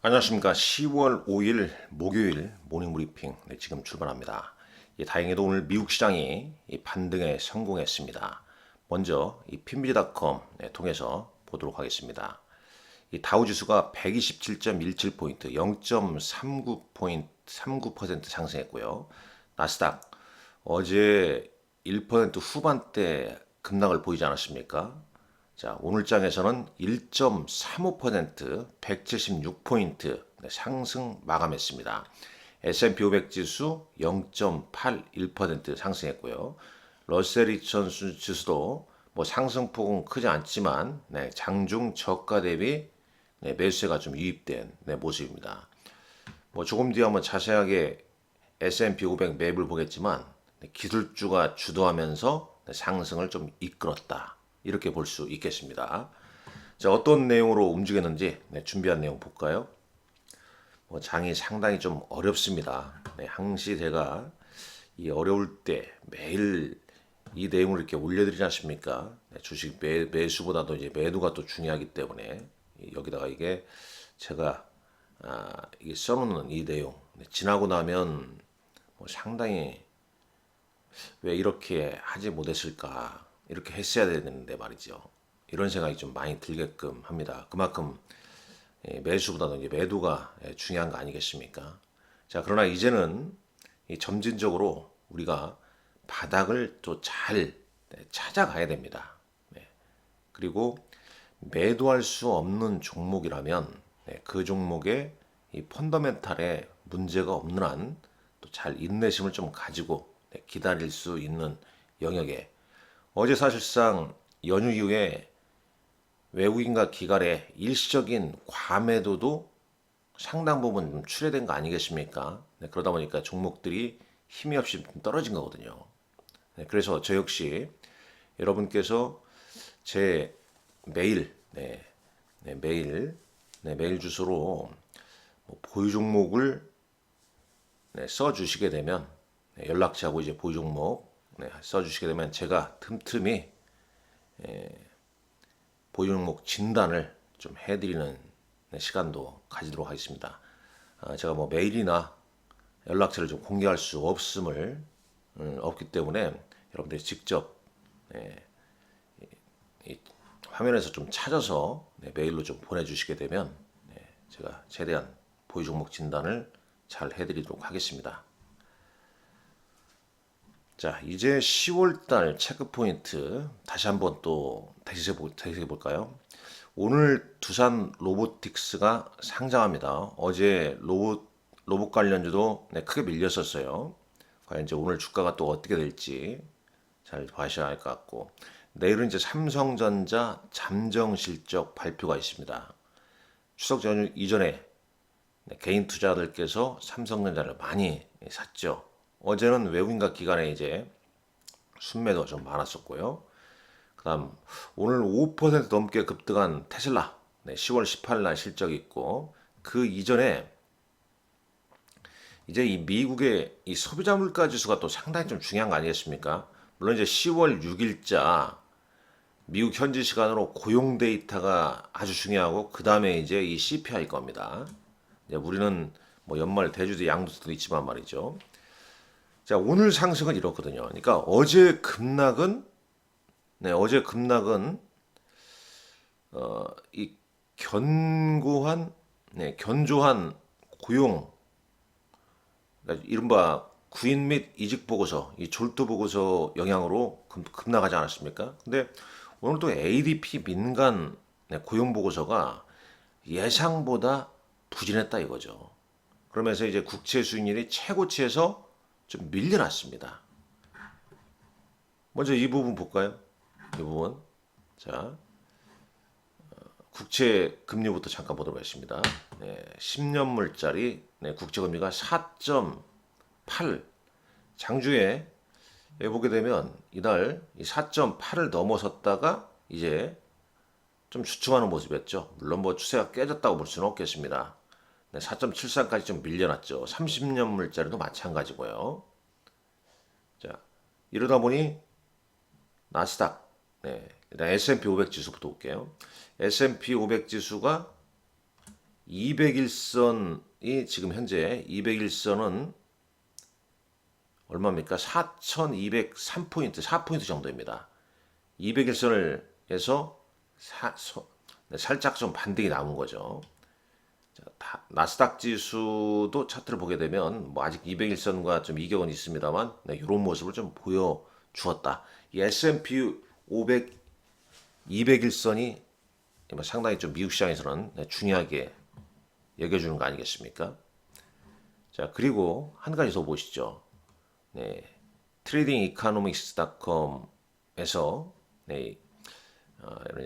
안녕하십니까. 10월 5일 목요일 모닝 브리핑 지금 출발합니다. 다행히도 오늘 미국 시장이 반등에 성공했습니다. 먼저 핀비즈닷컴 통해서 보도록 하겠습니다. 다우지수가 127.17포인트, 0.39포인트, 39% 상승했고요. 나스닥 어제 1% 후반대 급락을 보이지 않았습니까? 자, 오늘 장에서는 1.35%, 176포인트 상승 마감했습니다. S&P 500 지수 0.81% 상승했고요. 러셀 2000 지수도 상승폭은 크지 않지만 장중 저가 대비 매수세가 좀 유입된 모습입니다. 조금 뒤에 한번 자세하게 S&P 500 맵을 보겠지만 기술주가 주도하면서 상승을 좀 이끌었다. 이렇게 볼 수 있겠습니다. 자, 어떤 내용으로 움직였는지 준비한 내용 볼까요? 장이 상당히 좀 어렵습니다. 항시 제가 이 어려울 때 매일 이 내용을 이렇게 올려드리지 않습니까? 주식 매수보다도 이제 매도가 또 중요하기 때문에 여기다가 이게 제가 이게 써놓는 이 내용 지나고 나면 상당히 왜 이렇게 하지 못했을까? 이렇게 했어야 되는데 말이죠. 이런 생각이 좀 많이 들게끔 합니다. 그만큼 매수보다도 이제 매도가 중요한 거 아니겠습니까? 자, 그러나 이제는 점진적으로 우리가 바닥을 또 잘 찾아가야 됩니다. 그리고 매도할 수 없는 종목이라면 그 종목의 이 펀더멘탈에 문제가 없는 한 또 잘 인내심을 좀 가지고 기다릴 수 있는 영역에 어제 사실상 연휴 이후에 외국인과 기관의 일시적인 과매도도 상당 부분 좀 출회된 거 아니겠습니까? 그러다 보니까 종목들이 힘이 없이 좀 떨어진 거거든요. 그래서 저 역시 여러분께서 제 메일, 메일 주소로 보유 종목을 써주시게 되면 연락처하고 이제 보유 종목 써주시게 되면 제가 틈틈이 보유 종목 진단을 좀 해드리는 시간도 가지도록 하겠습니다. 제가 메일이나 연락처를 좀 공개할 수 없기 때문에 여러분들이 직접 이 화면에서 좀 찾아서 메일로 좀 보내주시게 되면 제가 최대한 보유 종목 진단을 잘 해드리도록 하겠습니다. 자, 이제 10월달 체크포인트 다시 한번 또 대시해 볼까요? 오늘 두산 로보틱스가 상장합니다. 어제 로봇 관련주도 크게 밀렸었어요. 과연 이제 오늘 주가가 또 어떻게 될지 잘 봐셔야 할 것 같고, 내일은 이제 삼성전자 잠정 실적 발표가 있습니다. 추석 연휴 이전에 개인 투자자들께서 삼성전자를 많이 샀죠. 어제는 외국인과 기관에 이제 순매도 좀 많았었고요. 그다음 오늘 5% 넘게 급등한 테슬라 10월 18일 날 실적이 있고, 그 이전에 이제 이 미국의 이 소비자 물가 지수가 또 상당히 좀 중요한 거 아니겠습니까? 물론 이제 10월 6일자 미국 현지 시간으로 고용 데이터가 아주 중요하고, 그 다음에 이제 이 CPI 겁니다. 이제 우리는 연말 대주도 양도세도 있지만 말이죠. 자, 오늘 상승은 이렇거든요. 그러니까 어제 급락은 이 견조한 고용, 그러니까 이른바 구인 및 이직 보고서, 이 졸도 보고서 영향으로 급락하지 않았습니까? 근데 오늘 또 ADP 민간 고용 보고서가 예상보다 부진했다 이거죠. 그러면서 이제 국채 수익률이 최고치에서 좀 밀려났습니다. 먼저 이 부분 볼까요? 이 부분. 자, 국채 금리부터 잠깐 보도록 하겠습니다. 10년물짜리 국채 금리가 4.8. 장주에 보게 되면 이날 이 4.8을 넘어섰다가 이제 좀 주춤하는 모습이었죠. 물론 추세가 깨졌다고 볼 수는 없겠습니다. 4.73까지 좀 밀려났죠. 30년 물짜리도 마찬가지고요. 자, 이러다 보니 나스닥, 일단 S&P 500 지수부터 볼게요. S&P 500 지수가 200일선이 지금 현재 200일선은 얼마입니까? 4,203포인트, 4포인트 정도입니다. 200일선을 해서 살짝 좀 반등이 나온 거죠. 자, 나스닥 지수도 차트를 보게 되면 뭐 아직 200일선과 좀 이격은 있습니다만 이런 모습을 좀 보여주었다. 이 S&P 500 200일선이 상당히 좀 미국 시장에서는 중요하게 여겨주는 거 아니겠습니까? 자, 그리고 한 가지 더 보시죠. 네, tradingeconomics.com에서 이런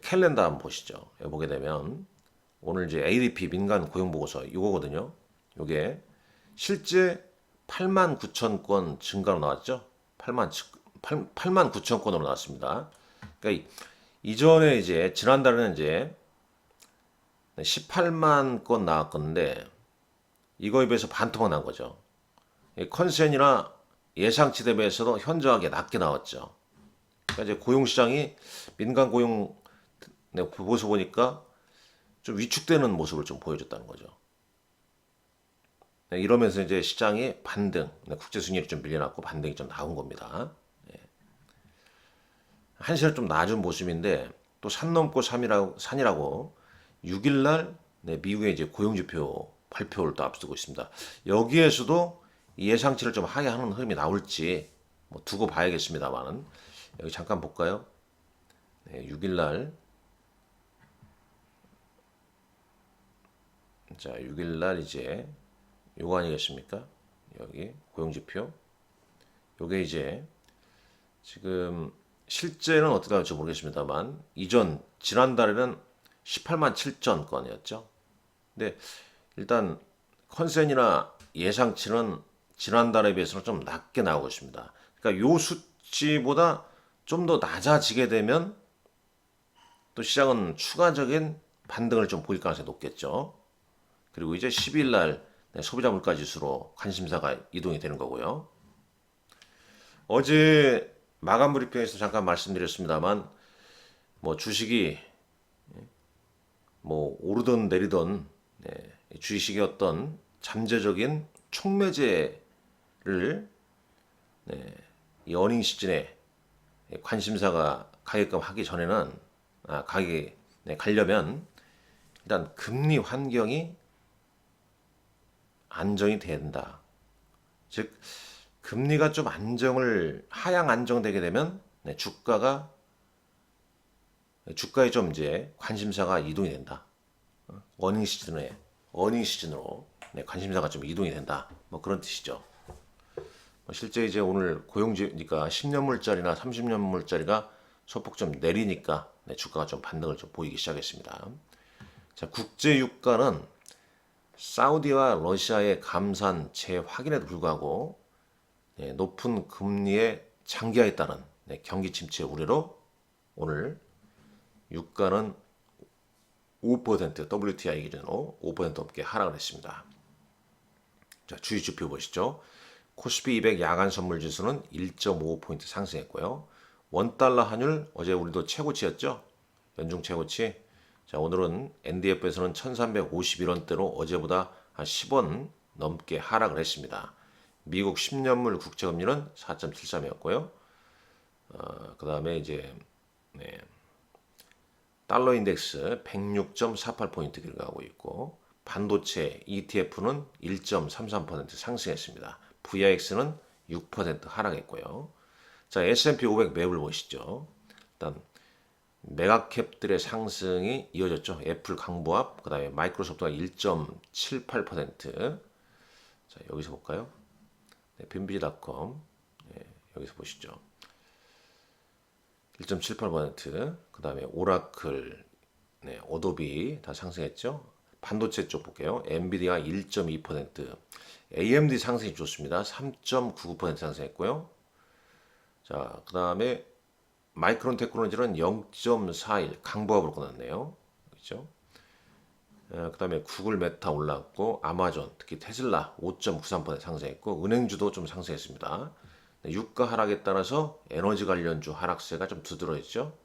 캘린더 한번 보시죠. 여기 보게 되면 오늘 이제 ADP 민간 고용 보고서 이거거든요. 이게 실제 8만 9천 건 증가로 나왔죠. 8만 9천 건으로 나왔습니다. 그러니까 이전에 이제 지난달에는 이제 18만 건 나왔건데 이거에 비해서 반토막 난 거죠. 컨센이나 예상치 대비해서도 현저하게 낮게 나왔죠. 그러니까 이제 고용 시장이 민간 고용 보고서 보니까 좀 위축되는 모습을 좀 보여줬다는 거죠. 이러면서 이제 시장이 반등, 국제 수익률이 좀 밀려났고 반등이 좀 나온 겁니다. 한시를 좀 낮은 모습인데 또 산 넘고 산이라고 6일날 미국의 이제 고용지표 발표를 또 앞두고 있습니다. 여기에서도 이 예상치를 좀 하회하는 흐름이 나올지 뭐 두고 봐야겠습니다만은 여기 잠깐 볼까요? 6일날 자 6일날 이제 요거 아니겠습니까? 여기 고용지표 요게 이제 지금 실제는 어떻게 할지 모르겠습니다만 이전 지난달에는 18만 7천 건이었죠. 근데 일단 컨센이나 예상치는 지난달에 비해서는 좀 낮게 나오고 있습니다. 그러니까 요 수치보다 좀 더 낮아지게 되면 또 시장은 추가적인 반등을 좀 보일 가능성이 높겠죠. 그리고 이제 10일 날 소비자 물가 지수로 관심사가 이동이 되는 거고요. 어제 마감 브리핑에서 잠깐 말씀드렸습니다만 뭐 주식이 뭐 오르던 내리던 주식의 어떤 잠재적인 촉매제를 이 어닝 시즌에 관심사가 가게끔 하기 전에는 가려면 일단 금리 환경이 안정이 된다. 즉 금리가 좀 하향 안정되게 되면 주가에 좀 이제 관심사가 이동이 된다. 어닝 시즌으로 관심사가 좀 이동이 된다. 뭐 그런 뜻이죠. 실제 이제 오늘 고용지니까 10년물짜리나 30년물짜리가 소폭 좀 내리니까 주가가 좀 반등을 좀 보이기 시작했습니다. 자, 국제 유가는 사우디와 러시아의 감산 재확인에도 불구하고 높은 금리의 장기화에 따른 경기 침체 우려로 오늘 유가는 5% WTI 기준으로 5% 넘게 하락을 했습니다. 자, 주식 지표 보시죠. 코스피 200 야간 선물 지수는 1.5포인트 상승했고요. 원달러 환율 어제 우리도 최고치였죠. 연중 최고치. 자, 오늘은 NDF에서는 1351원대로 어제보다 한 10원 넘게 하락을 했습니다. 미국 10년물 국채금리는 4.73이었고요. 그 다음에 이제 달러 인덱스 106.48포인트 기록하고 있고 반도체 ETF는 1.33% 상승했습니다. VIX는 6% 하락했고요. 자, S&P 500 매물 보시죠. 일단 메가캡들의 상승이 이어졌죠. 애플 강보합, 그 다음에 마이크로소프트가 1.78%. 자, 여기서 볼까요? 빈비지닷컴 여기서 보시죠. 1.78%. 그 다음에 오라클, 어도비 다 상승했죠. 반도체 쪽 볼게요. 엔비디아 1.2%, AMD 상승이 좋습니다. 3.99% 상승했고요. 자, 그 다음에 마이크론 테크놀로지는 0.41 강보합으로 끝났네요. 그렇죠? 그 다음에 구글 메타 올랐고 아마존 특히 테슬라 5.93% 상승했고 은행주도 좀 상승했습니다. 유가 하락에 따라서 에너지 관련주 하락세가 좀 두드러졌죠.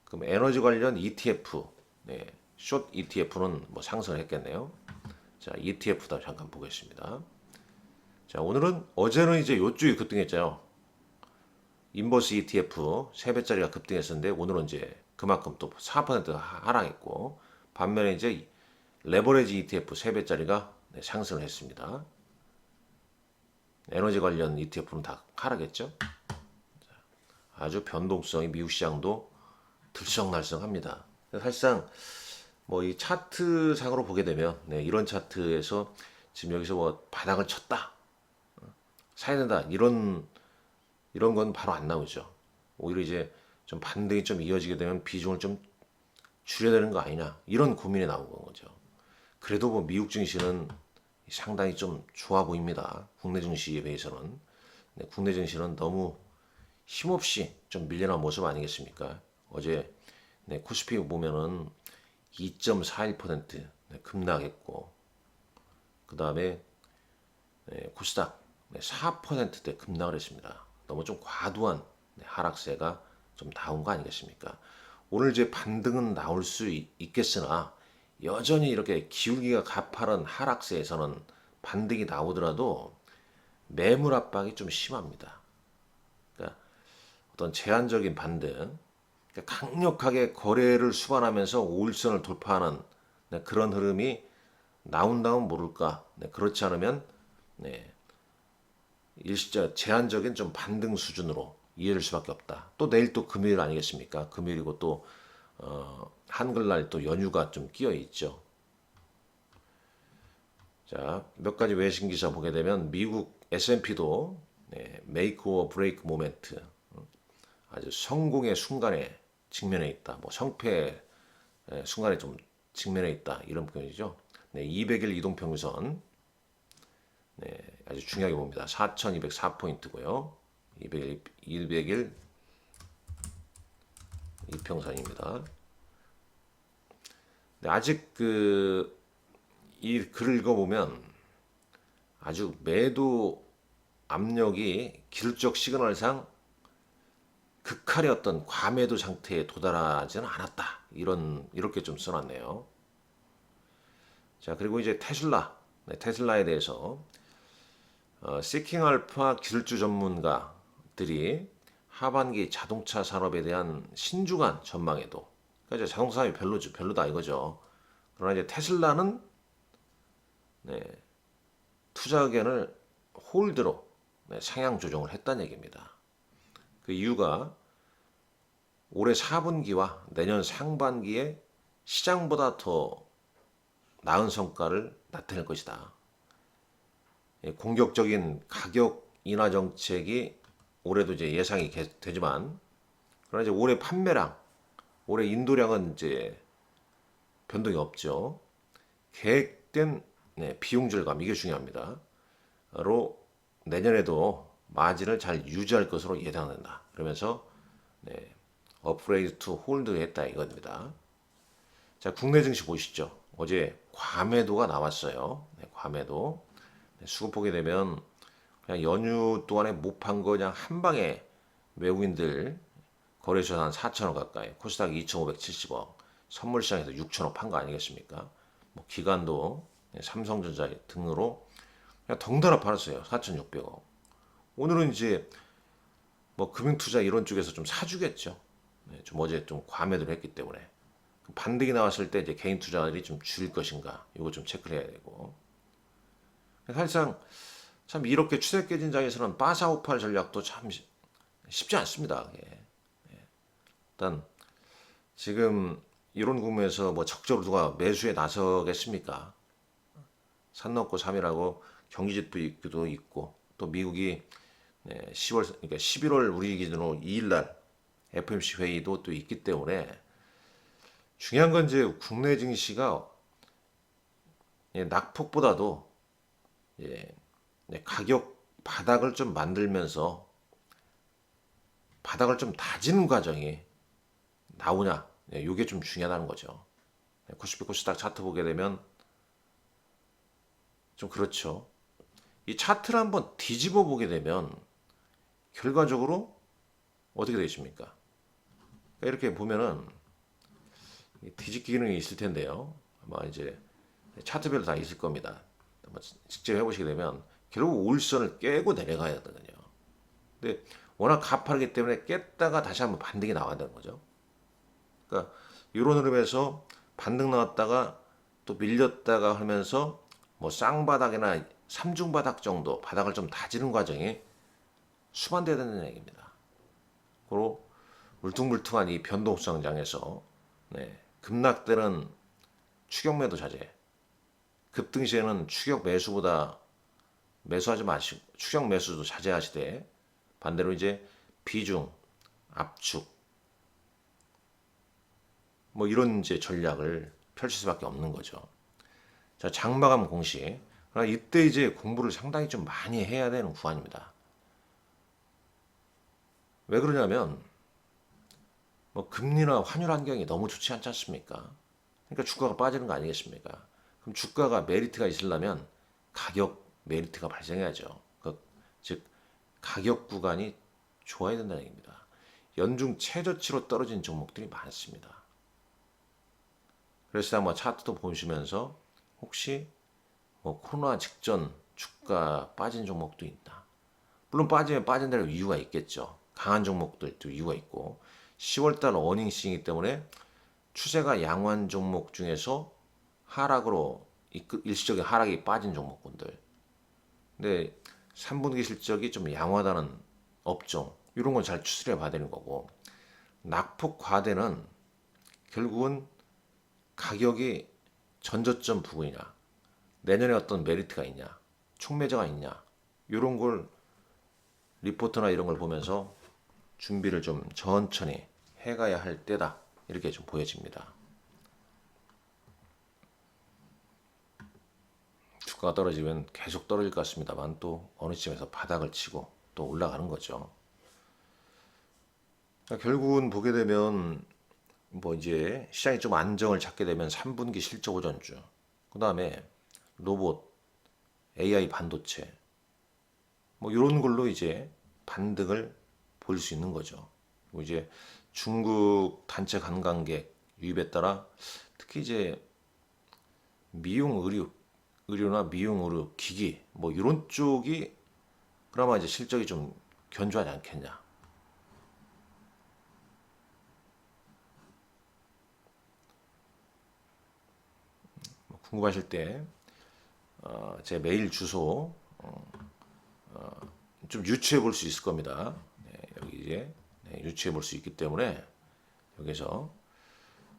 그럼 에너지 관련 ETF 숏 ETF는 뭐 상승을 했겠네요. 자, ETF도 잠깐 보겠습니다. 자, 오늘은 어제는 이제 요쪽이 급등했잖아요. 인버스 ETF 3배짜리가 급등했었는데 오늘은 이제 그만큼 또 4% 하락했고, 반면에 이제 레버리지 ETF 3배짜리가 상승을 했습니다. 에너지 관련 ETF는 다 하락했죠. 아주 변동성이 미국 시장도 들썩날썩합니다. 사실상 뭐 이 차트상으로 보게 되면 이런 차트에서 지금 여기서 뭐 바닥을 쳤다, 사야 된다, 이런 건 바로 안 나오죠. 오히려 이제 좀 반등이 좀 이어지게 되면 비중을 좀 줄여야 되는 거 아니냐, 이런 고민이 나온 거죠. 그래도 뭐 미국 증시는 상당히 좀 좋아 보입니다. 국내 증시에 비해서는. 국내 증시는 너무 힘없이 좀 밀려난 모습 아니겠습니까? 어제 코스피 보면은 2.41% 급락했고, 그 다음에 코스닥 4%대 급락을 했습니다. 너무 좀 과도한 하락세가 좀 나온 거 아니겠습니까? 오늘 이제 반등은 나올 수 있겠으나 여전히 이렇게 기울기가 가파른 하락세에서는 반등이 나오더라도 매물 압박이 좀 심합니다. 그러니까 어떤 제한적인 반등, 그러니까 강력하게 거래를 수반하면서 5일선을 돌파하는 그런 흐름이 나온다면 모를까. 그렇지 않으면 일시적 제한적인 좀 반등 수준으로 이해될 수밖에 없다. 또 내일 또 금요일 아니겠습니까? 금요일이고 또 한글날 또 연휴가 좀 끼어 있죠. 자, 몇 가지 외신 기사 보게 되면 미국 S&P도 메이크 오어 브레이크 모멘트, 아주 성공의 순간에 직면해 있다. 뭐 성패의 순간에 좀 직면해 있다. 이런 표현이죠. 200일 이동평균선 아주 중요하게 봅니다. 4,204포인트고요. 200일 이평선입니다. 아직 이 글을 읽어보면 아주 매도 압력이 기술적 시그널상 극한의 어떤 과매도 상태에 도달하지는 않았다. 이렇게 좀 써놨네요. 자, 그리고 이제 테슬라에 대해서 시킹 알파 기술주 전문가들이 하반기 자동차 산업에 대한 신중한 전망에도, 그러니까 이제 자동차 산업이 별로다 이거죠. 그러나 이제 테슬라는 투자 의견을 홀드로 상향 조정을 했다는 얘기입니다. 그 이유가 올해 4분기와 내년 상반기에 시장보다 더 나은 성과를 나타낼 것이다. 공격적인 가격 인하 정책이 올해도 이제 예상이 되지만, 그러나 이제 올해 판매량, 올해 인도량은 이제 변동이 없죠. 계획된 비용 절감, 이게 중요합니다. 로 내년에도 마진을 잘 유지할 것으로 예상된다. 그러면서 업그레이드 투 홀드 했다 이겁니다. 자, 국내 증시 보시죠. 어제 과매도가 나왔어요. 과매도. 수급 보게 되면 그냥 연휴 동안에 못 판 거 그냥 한 방에 외국인들 거래소 한 4천억 가까이, 코스닥 2,570억, 선물시장에서 6천억 판 거 아니겠습니까? 뭐 기관도 삼성전자 등으로 그냥 덩달아 팔았어요. 4,600억. 오늘은 이제 뭐 금융투자 이런 쪽에서 좀 사주겠죠. 좀 어제 좀 과매도를 했기 때문에 반등이 나왔을 때 이제 개인 투자들이 좀 줄일 것인가, 이거 좀 체크를 해야 되고. 사실상 참 이렇게 추세 깨진 장에서는 빠사오팔 전략도 참 쉽지 않습니다. 일단 지금 이런 국면에서 뭐 적극적으로 누가 매수에 나서겠습니까? 산 넘고 3이라고 경기지표도 있고, 또 미국이 11월 우리 기준으로 2일 날 FOMC 회의도 또 있기 때문에 중요한 건 이제 국내 증시가 낙폭보다도 가격 바닥을 좀 만들면서 바닥을 좀 다지는 과정이 나오냐, 이게 좀 중요하다는 거죠. 코스피 코스닥 차트 보게 되면 좀 그렇죠. 이 차트를 한번 뒤집어 보게 되면 결과적으로 어떻게 되십니까? 이렇게 보면은 뒤집기 기능이 있을 텐데요. 아마 이제 차트별로 다 있을 겁니다. 한번 직접 해보시게 되면 결국 올선을 깨고 내려가야 되거든요. 근데 워낙 가파르기 때문에 깼다가 다시 한번 반등이 나와야 되는 거죠. 그러니까 이런 흐름에서 반등 나왔다가 또 밀렸다가 하면서 뭐 쌍바닥이나 삼중바닥 정도 바닥을 좀 다지는 과정이 수반돼야 된다는 얘기입니다. 그리고 울퉁불퉁한 이 변동성장에서 급락되는 추격 매도 자제, 급등 시에는 추격 매수보다 매수하지 마시고 추격 매수도 자제하시되 반대로 이제 비중, 압축 뭐 이런 이제 전략을 펼칠 수밖에 없는 거죠. 자, 장마감 공시. 그러나 이때 이제 공부를 상당히 좀 많이 해야 되는 구간입니다. 왜 그러냐면 뭐 금리나 환율 환경이 너무 좋지 않지 않습니까? 그러니까 주가가 빠지는 거 아니겠습니까? 그럼 주가가 메리트가 있으려면 가격 메리트가 발생해야죠. 즉 가격 구간이 좋아야 된다는 얘기입니다. 연중 최저치로 떨어진 종목들이 많습니다. 그래서 한번 차트도 보시면서 혹시 뭐 코로나 직전 주가 빠진 종목도 있나? 물론 빠지면 빠진 대로 이유가 있겠죠. 강한 종목들도 이유가 있고 10월달 어닝시이기 때문에 추세가 양호한 종목 중에서 하락으로 일시적인 하락이 빠진 종목군들. 근데 3분기 실적이 좀 양호하다는 업종 이런 건 잘 추스려 봐야 되는 거고 낙폭 과대는 결국은 가격이 전저점 부근이냐 내년에 어떤 메리트가 있냐 촉매제가 있냐 이런 걸 리포트나 이런 걸 보면서 준비를 좀 천천히 해가야 할 때다 이렇게 좀 보여집니다. 주가가 떨어지면 계속 떨어질 것 같습니다만 또 어느 시점에서 바닥을 치고 또 올라가는 거죠. 그러니까 결국은 보게 되면 뭐 이제 시장이 좀 안정을 찾게 되면 3분기 실적 호전주, 그 다음에 로봇, AI 반도체 뭐 이런 걸로 이제 반등을 볼 수 있는 거죠. 그리고 이제 중국 단체 관광객 유입에 따라 특히 이제 미용 의료나 미용 의료 기기 뭐 이런 쪽이 그나마 이제 실적이 좀 견조하지 않겠냐. 뭐 궁금하실 때 제 메일 주소 좀 유추해 볼 수 있을 겁니다. 여기 이제 유추해 볼 수 있기 때문에 여기서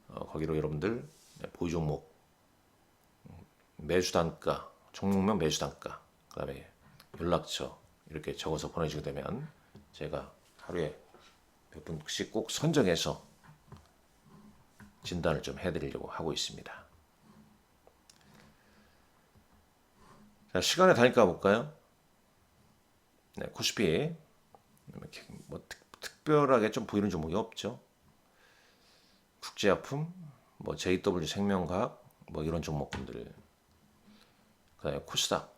거기로 여러분들 보유 종목 매수 단가, 종목명 매수 단가, 그다음에 연락처 이렇게 적어서 보내주게 되면 제가 하루에 몇 분씩 꼭 선정해서 진단을 좀 해드리려고 하고 있습니다. 자, 시간에 다니까 볼까요? 네, 코스피 뭐 특별하게 좀 보이는 종목이 없죠. 국제약품, 뭐 JW 생명과학, 뭐 이런 종목군들, 그다음에 코스닥,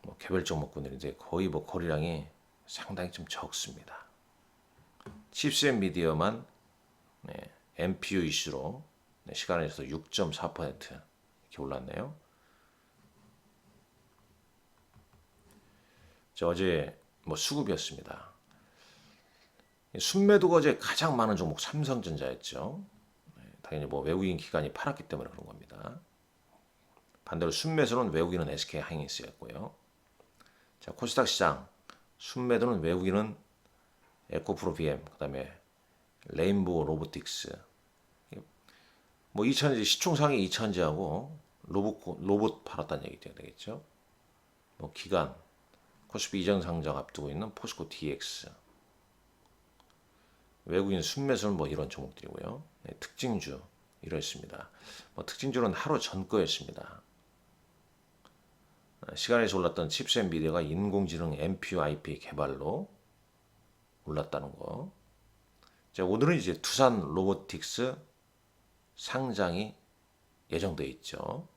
뭐 개별 종목군들인데 거의 뭐 거래량이 상당히 좀 적습니다. 칩스앤미디어만 MPU 이슈로 시간에서 6.4% 이렇게 올랐네요. 어제 뭐 수급이었습니다. 순매도가 어제 가장 많은 종목 삼성전자였죠. 당연히 뭐 외국인 기관이 팔았기 때문에 그런 겁니다. 반대로 순매수는 외국인은 SK 하이닉스였고요. 자, 코스닥 시장 순매도는 외국인은 에코프로 BM, 그다음에 레인보우 로보틱스. 뭐 2천지 시총상위 2천지하고 로봇 팔았다는 얘기 되겠죠. 뭐 기관 코스피 이전 상장 앞두고 있는 포스코 DX. 외국인 순매수는 뭐 이런 종목들이고요. 특징주 이랬습니다. 뭐 특징주는 하루 전 거였습니다. 시간에서 올랐던 칩스앤미디어가 인공지능 MPU IP 개발로 올랐다는 거. 자, 오늘은 이제 두산 로보틱스 상장이 예정돼 있죠.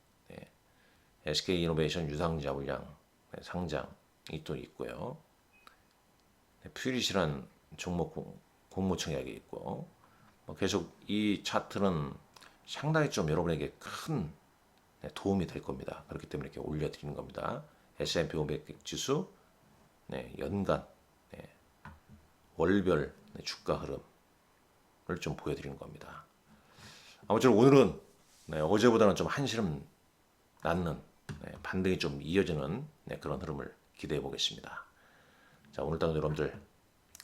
SK 이노베이션 유상자 물량 상장이 또 있고요. 퓨리시란 종목 공모청약이 있고 계속 이 차트는 상당히 좀 여러분에게 큰 도움이 될 겁니다. 그렇기 때문에 이렇게 올려드리는 겁니다. S&P 500 지수 연간 월별 주가 흐름을 좀 보여드리는 겁니다. 아무쪼록 오늘은 어제보다는 좀 한시름 낳는 반등이 좀 이어지는 그런 흐름을 기대해 보겠습니다. 자, 오늘따라 여러분들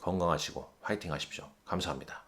건강하시고 화이팅 하십시오. 감사합니다.